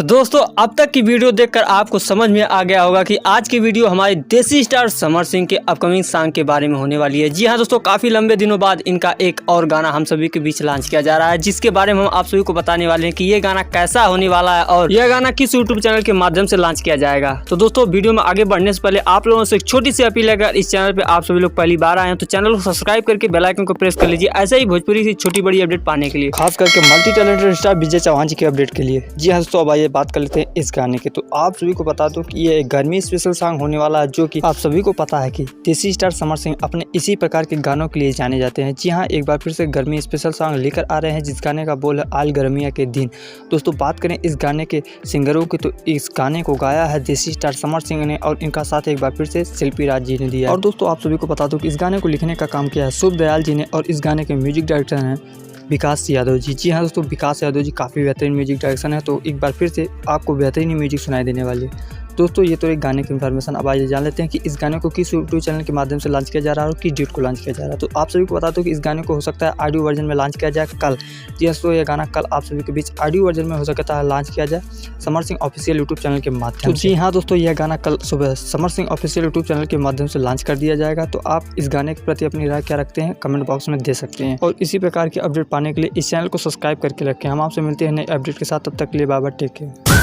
दोस्तों अब तक की वीडियो देखकर आपको समझ में आ गया होगा कि आज की वीडियो हमारे देसी स्टार समर सिंह के अपकमिंग सॉन्ग के बारे में होने वाली है। जी हां दोस्तों, काफ़ी लंबे दिनों बाद इनका एक और गाना हम सभी के बीच लॉन्च किया जा रहा है, जिसके बारे में हम आप सभी को बताने वाले हैं कि ये गाना कैसा होने वाला है और यह गाना किस यूट्यूब चैनल के माध्यम से लॉन्च किया जाएगा। तो दोस्तों वीडियो में आगे बढ़ने से पहले आप लोगों से एक छोटी सी अपील है, अगर इस चैनल पर आप सभी लोग पहली बार आए हैं तो चैनल को सब्सक्राइब करके बेल आइकन को प्रेस कर लीजिए, ऐसे ही भोजपुरी की छोटी बड़ी अपडेट पाने के लिए, खास करके मल्टी टैलेंटेड स्टार विजय चौहान जी के अपडेट के लिए। जी हाँ दोस्तों, अब आइए बात कर लेते हैं इस गाने के। तो आप सभी को बता दो कि ये एक गर्मी स्पेशल सॉन्ग होने वाला है, जो कि आप सभी को पता है कि देसी स्टार समर सिंह अपने इसी प्रकार के गानों के लिए जाने जाते हैं। जी हाँ, एक बार फिर से गर्मी स्पेशल सॉन्ग लेकर आ रहे हैं, जिस गाने का बोल है आल गर्मिया के दिन। दोस्तों बात करें इस गाने के सिंगरों की, तो इस गाने को गाया है देसी स्टार समर सिंह ने और इनका साथ एक बार फिर से शिल्पी राज जी ने दिया। और दोस्तों आप सभी को बता दो कि इस गाने को लिखने का काम किया है शुभ दयाल जी ने और इस गाने के म्यूजिक डायरेक्टर हैं विकास यादव जी। जी हाँ दोस्तों, विकास यादव जी काफ़ी बेहतरीन म्यूजिक डायरेक्शन है, तो एक बार फिर से आपको बेहतरीन म्यूजिक सुनाई देने वाली है। दोस्तों ये तो एक गाने की इन्फॉर्मेशन। अब आइए जान लेते हैं कि इस गाने को किस यूट्यूब चैनल के माध्यम से लॉन्च किया जा रहा है और किस डेट को लॉन्च किया जा रहा है। तो आप सभी को बता दो कि इस गाने को हो सकता है ऑडियो वर्जन में लॉन्च किया जाए कल। जी हाँ दोस्तों, यह गाना कल आप सभी के बीच ऑडियो वर्जन में हो सकता है लॉन्च किया जाए Samar Singh official YouTube channel के माध्यम से। जी हाँ दोस्तों, यह गाना कल सुबह Samar Singh official YouTube channel के माध्यम से लॉन्च कर दिया जाएगा। तो आप इस गाने के प्रति अपनी राय क्या रखते हैं कमेंट बॉक्स में दे सकते हैं, और इसी प्रकार की अपडेट पाने के लिए इस चैनल को सब्सक्राइब करके रखें। हम आपसे मिलते हैं नए अपडेट के साथ, तब तक के लिए बाय बाय, टेक केयर।